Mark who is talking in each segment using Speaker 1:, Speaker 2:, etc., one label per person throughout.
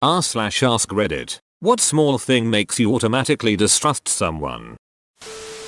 Speaker 1: r/ask Reddit. What small thing makes you automatically distrust someone?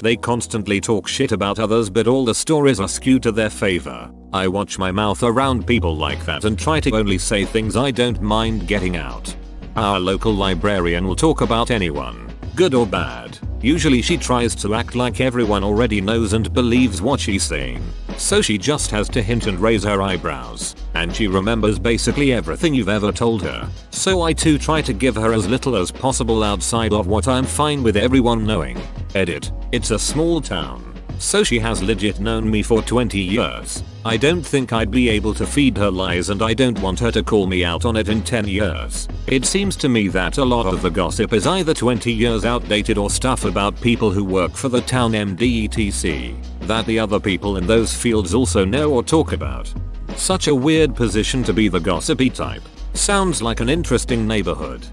Speaker 1: They constantly talk shit about others, but all the stories are skewed to their favor. I watch my mouth around people like that and try to only say things I don't mind getting out. Our local librarian will talk about anyone, good or bad. Usually she tries to act like everyone already knows and believes what she's saying. So she just has to hint and raise her eyebrows. And she remembers basically everything you've ever told her. So I too try to give her as little as possible outside of what I'm fine with everyone knowing. Edit. It's a small town. So she has legit known me for 20 years. I don't think I'd be able to feed her lies, and I don't want her to call me out on it in 10 years. It seems to me that a lot of the gossip is either 20 years outdated or stuff about people who work for the town MDETC that the other people in those fields also know or talk about. Such a weird position to be the gossipy type. Sounds like an interesting neighborhood.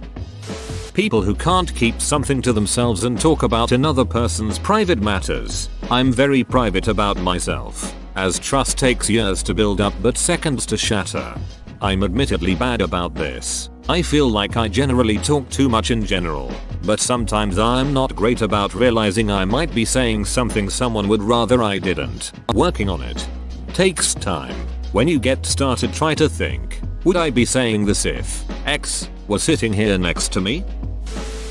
Speaker 1: People who can't keep something to themselves and talk about another person's private matters. I'm very private about myself, as trust takes years to build up but seconds to shatter. I'm admittedly bad about this. I feel like I generally talk too much in general, but sometimes I'm not great about realizing I might be saying something someone would rather I didn't. Working on it takes time. When you get started, try to think, would I be saying this if X was sitting here next to me?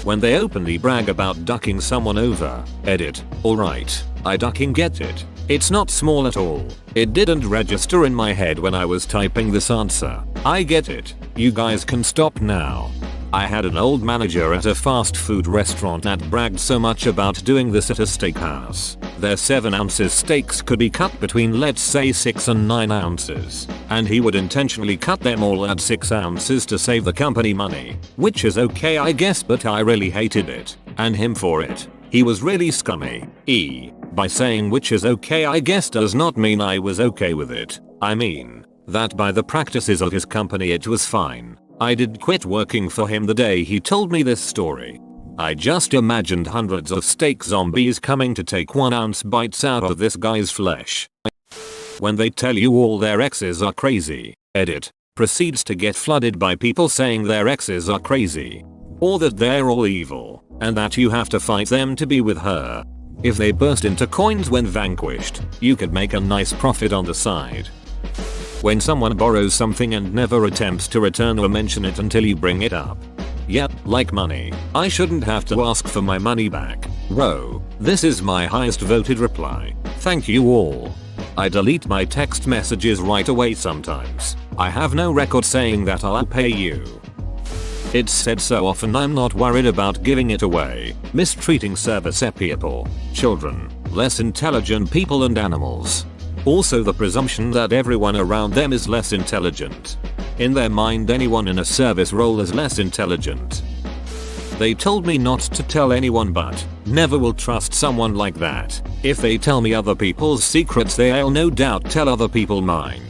Speaker 1: When they openly brag about ducking someone over. Edit. Alright, I ducking get it. It's not small at all. It didn't register in my head when I was typing this answer. I get it. You guys can stop now. I had an old manager at a fast food restaurant that bragged so much about doing this at a steakhouse. Their 7 ounces steaks could be cut between, let's say, 6 and 9 ounces. And he would intentionally cut them all at 6 ounces to save the company money. Which is okay, I guess, but I really hated it. And him for it. He was really scummy. By saying which is okay, I guess, does not mean I was okay with it. I mean that by the practices of his company it was fine. I did quit working for him the day he told me this story. I just imagined hundreds of steak zombies coming to take 1 ounce bites out of this guy's flesh. When they tell you all their exes are crazy. Edit. Proceeds to get flooded by people saying their exes are crazy. Or that they're all evil, and that you have to fight them to be with her. If they burst into coins when vanquished, you could make a nice profit on the side. When someone borrows something and never attempts to return or mention it until you bring it up. Yep, like money. I shouldn't have to ask for my money back. Bro, this is my highest voted reply. Thank you all. I delete my text messages right away sometimes. I have no record saying that I'll pay you. It's said so often I'm not worried about giving it away. Mistreating service people, children, less intelligent people and animals. Also the presumption that everyone around them is less intelligent. In their mind, anyone in a service role is less intelligent. They told me not to tell anyone, but never will trust someone like that. If they tell me other people's secrets, they'll no doubt tell other people mine.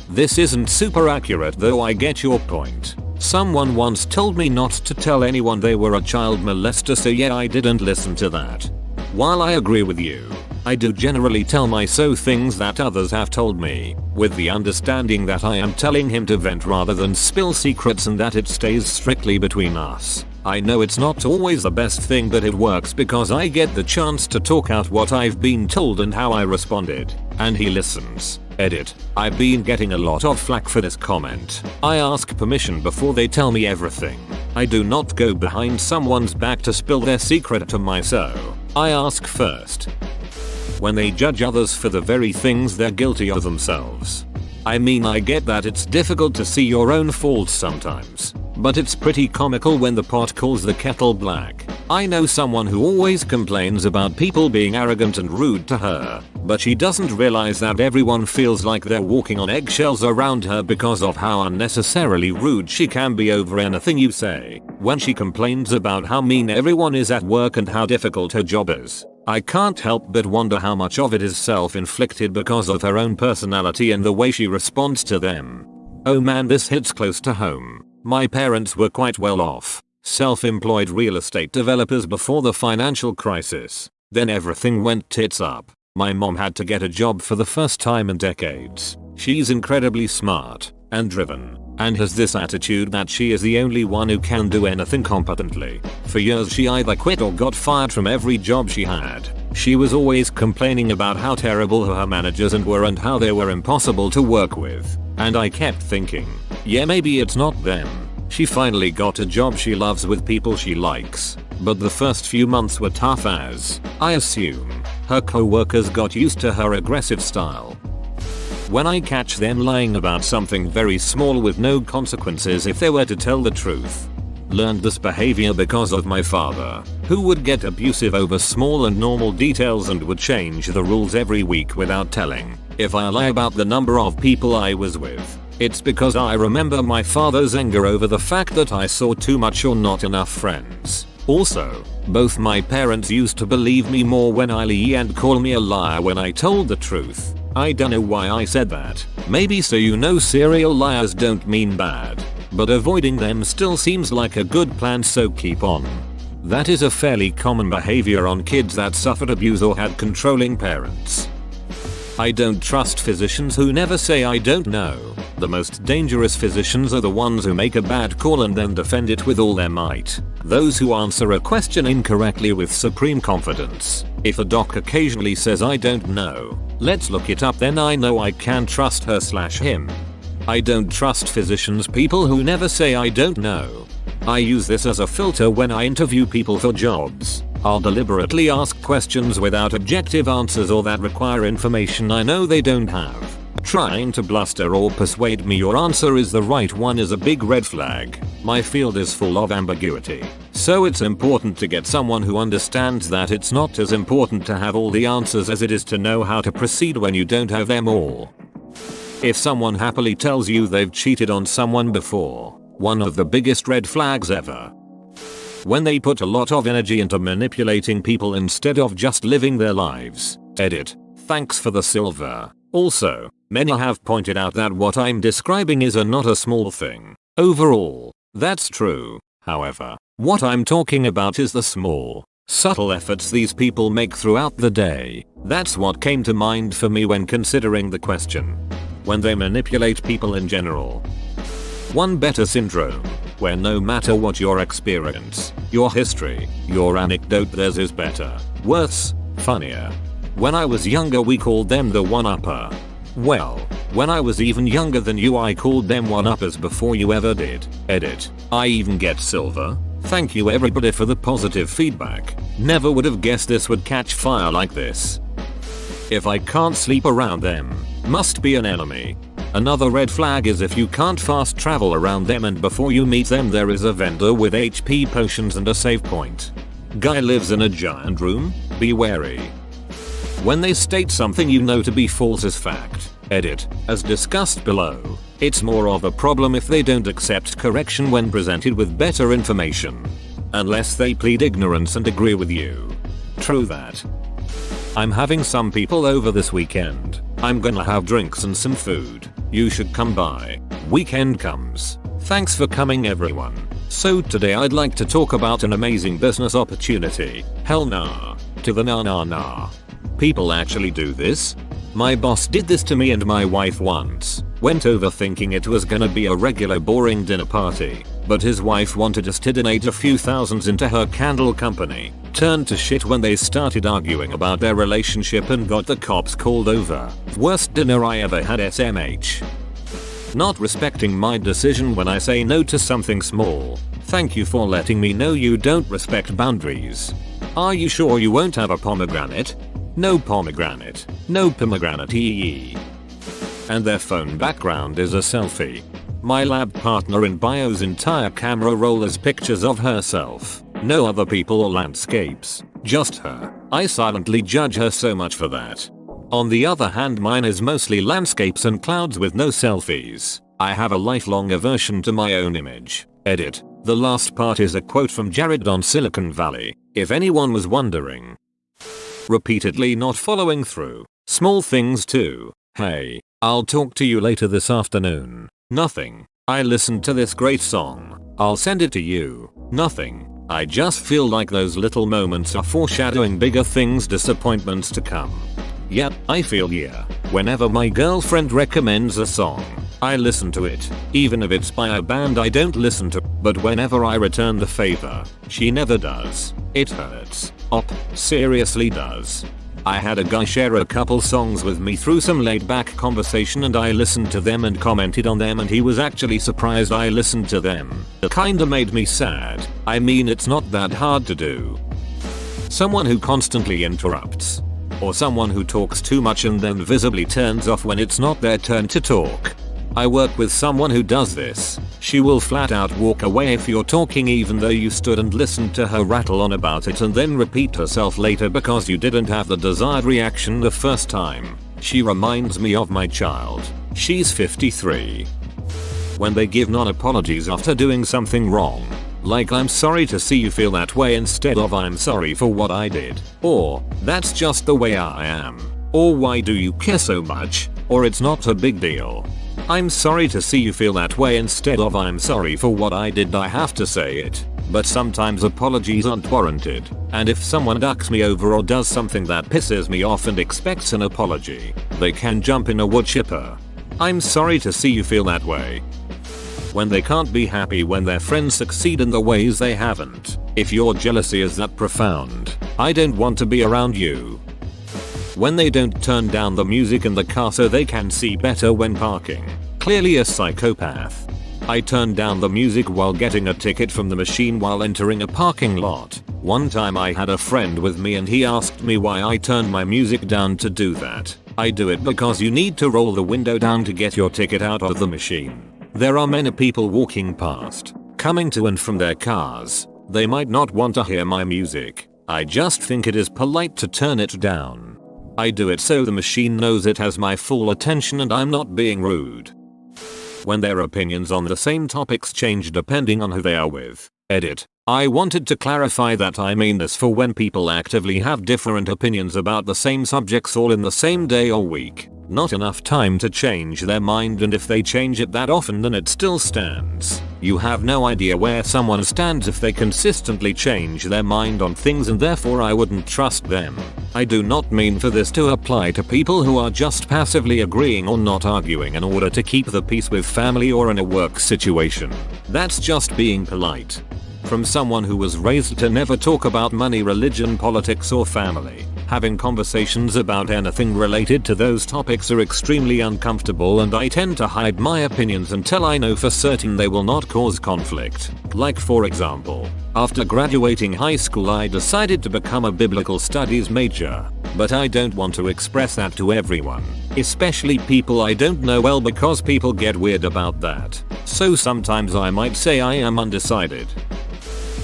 Speaker 1: This isn't super accurate though, I get your point. Someone once told me not to tell anyone they were a child molester, so yeah, I didn't listen to that. While I agree with you, I do generally tell myself things that others have told me, with the understanding that I am telling him to vent rather than spill secrets and that it stays strictly between us. I know it's not always the best thing, but it works because I get the chance to talk out what I've been told and how I responded, and he listens. Edit. I've been getting a lot of flack for this comment. I ask permission before they tell me everything. I do not go behind someone's back to spill their secret to myself. I ask first. When they judge others for the very things they're guilty of themselves. I mean, I get that it's difficult to see your own faults sometimes, but it's pretty comical when the pot calls the kettle black. I know someone who always complains about people being arrogant and rude to her, but she doesn't realize that everyone feels like they're walking on eggshells around her because of how unnecessarily rude she can be over anything you say. When she complains about how mean everyone is at work and how difficult her job is, I can't help but wonder how much of it is self-inflicted because of her own personality and the way she responds to them. Oh man, this hits close to home. My parents were quite well off, self-employed real estate developers before the financial crisis. Then everything went tits up. My mom had to get a job for the first time in decades. She's incredibly smart and driven, and has this attitude that she is the only one who can do anything competently. For years she either quit or got fired from every job she had. She was always complaining about how terrible her managers were and how they were impossible to work with. And I kept thinking, yeah, maybe it's not them. She finally got a job she loves with people she likes, but the first few months were tough as, I assume, her co-workers got used to her aggressive style. When I catch them lying about something very small with no consequences if they were to tell the truth. Learned this behavior because of my father, who would get abusive over small and normal details and would change the rules every week without telling. If I lie about the number of people I was with, it's because I remember my father's anger over the fact that I saw too much or not enough friends. Also, both my parents used to believe me more when I lie and call me a liar when I told the truth. I don't know why I said that. Maybe so you know serial liars don't mean bad, but avoiding them still seems like a good plan, so keep on. That is a fairly common behavior on kids that suffered abuse or had controlling parents. I don't trust physicians who never say I don't know. The most dangerous physicians are the ones who make a bad call and then defend it with all their might. Those who answer a question incorrectly with supreme confidence. If a doc occasionally says I don't know, let's look it up, then I know I can trust her/him. I don't trust physicians, people who never say I don't know. I use this as a filter when I interview people for jobs. I'll deliberately ask questions without objective answers or that require information I know they don't have. Trying to bluster or persuade me your answer is the right one is a big red flag. My field is full of ambiguity, so it's important to get someone who understands that it's not as important to have all the answers as it is to know how to proceed when you don't have them all. If someone happily tells you they've cheated on someone before, one of the biggest red flags ever. When they put a lot of energy into manipulating people instead of just living their lives. Edit. Thanks for the silver. Also, many have pointed out that what I'm describing is not a small thing. Overall, that's true. However, what I'm talking about is the small, subtle efforts these people make throughout the day. That's what came to mind for me when considering the question. When they manipulate people in general. One better syndrome, where no matter what your experience, your history, your anecdote, theirs is better, worse, funnier. When I was younger we called them the one-upper. Well, when I was even younger than you I called them one-uppers before you ever did. Edit. I even get silver. Thank you everybody for the positive feedback. Never would have guessed this would catch fire like this. If I can't sleep around them, must be an enemy. Another red flag is if you can't fast travel around them and before you meet them there is a vendor with HP potions and a save point. Guy lives in a giant room, be wary. When they state something you know to be false as fact. Edit. As discussed below, it's more of a problem if they don't accept correction when presented with better information. Unless they plead ignorance and agree with you. True that. I'm having some people over this weekend. I'm gonna have drinks and some food. You should come by. Weekend comes. Thanks for coming everyone. So today I'd like to talk about an amazing business opportunity. Hell nah. To the nah. People actually do this? My boss did this to me and my wife once. Went over thinking it was gonna be a regular boring dinner party, but his wife wanted us to donate a few thousands into her candle company. Turned to shit when they started arguing about their relationship and got the cops called over. Worst dinner I ever had, SMH. Not respecting my decision when I say no to something small. Thank you for letting me know you don't respect boundaries. Are you sure you won't have a pomegranate? No pomegranate. No pomegranate. And their phone background is a selfie. My lab partner in bio's entire camera roll is pictures of herself. No other people or landscapes. Just her. I silently judge her so much for that. On the other hand, mine is mostly landscapes and clouds with no selfies. I have a lifelong aversion to my own image. Edit. The last part is a quote from Jared on Silicon Valley, if anyone was wondering. Repeatedly not following through. Small things too. Hey, I'll talk to you later this afternoon. Nothing. I listened to this great song. I'll send it to you. Nothing. I just feel like those little moments are foreshadowing bigger things, disappointments to come. Yep, I feel yeah. Whenever my girlfriend recommends a song, I listen to it, even if it's by a band I don't listen to, but whenever I return the favor, she never does. It hurts. Seriously does. I had a guy share a couple songs with me through some laid back conversation and I listened to them and commented on them and he was actually surprised I listened to them. It kinda made me sad. I mean, it's not that hard to do. Someone who constantly interrupts. Or someone who talks too much and then visibly turns off when it's not their turn to talk. I work with someone who does this. She will flat out walk away if you're talking even though you stood and listened to her rattle on about it and then repeat herself later because you didn't have the desired reaction the first time. She reminds me of my child. She's 53. When they give non-apologies after doing something wrong. Like, I'm sorry to see you feel that way instead of I'm sorry for what I did. Or, that's just the way I am. Or why do you care so much? Or it's not a big deal. I'm sorry to see you feel that way instead of I'm sorry for what I did. I have to say it. But sometimes apologies aren't warranted. And if someone ducks me over or does something that pisses me off and expects an apology, they can jump in a wood chipper. I'm sorry to see you feel that way. When they can't be happy when their friends succeed in the ways they haven't. If your jealousy is that profound, I don't want to be around you. When they don't turn down the music in the car so they can see better when parking. Clearly a psychopath. I turned down the music while getting a ticket from the machine while entering a parking lot. One time I had a friend with me and he asked me why I turned my music down to do that. I do it because you need to roll the window down to get your ticket out of the machine. There are many people walking past, coming to and from their cars. They might not want to hear my music. I just think it is polite to turn it down. I do it so the machine knows it has my full attention and I'm not being rude. When their opinions on the same topics change depending on who they are with. Edit. I wanted to clarify that I mean this for when people actively have different opinions about the same subjects all in the same day or week. Not enough time to change their mind, and if they change it that often then it still stands. You have no idea where someone stands if they consistently change their mind on things, and therefore I wouldn't trust them. I do not mean for this to apply to people who are just passively agreeing or not arguing in order to keep the peace with family or in a work situation. That's just being polite. From someone who was raised to never talk about money, religion, politics or family. Having conversations about anything related to those topics are extremely uncomfortable, and I tend to hide my opinions until I know for certain they will not cause conflict. Like, for example, after graduating high school I decided to become a biblical studies major. But I don't want to express that to everyone, especially people I don't know well, because people get weird about that. So sometimes I might say I am undecided.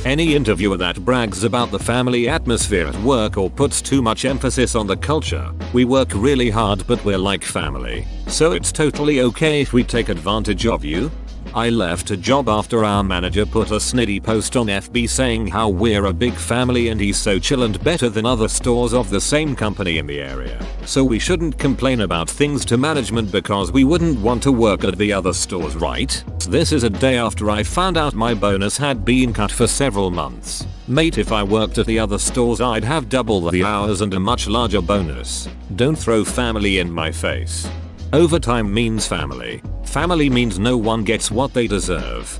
Speaker 1: Any interviewer that brags about the family atmosphere at work or puts too much emphasis on the culture, we work really hard but we're like family, so it's totally okay if we take advantage of you. I left a job after our manager put a sniddy post on FB saying how we're a big family and he's so chill and better than other stores of the same company in the area. So we shouldn't complain about things to management because we wouldn't want to work at the other stores, right? This is a day after I found out my bonus had been cut for several months. Mate, if I worked at the other stores I'd have double the hours and a much larger bonus. Don't throw family in my face. Overtime means family. Family means no one gets what they deserve.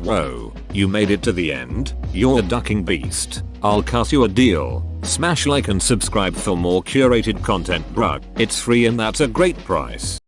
Speaker 1: Whoa, you made it to the end? You're a ducking beast. I'll cut you a deal. Smash like and subscribe for more curated content, bruh. It's free and that's a great price.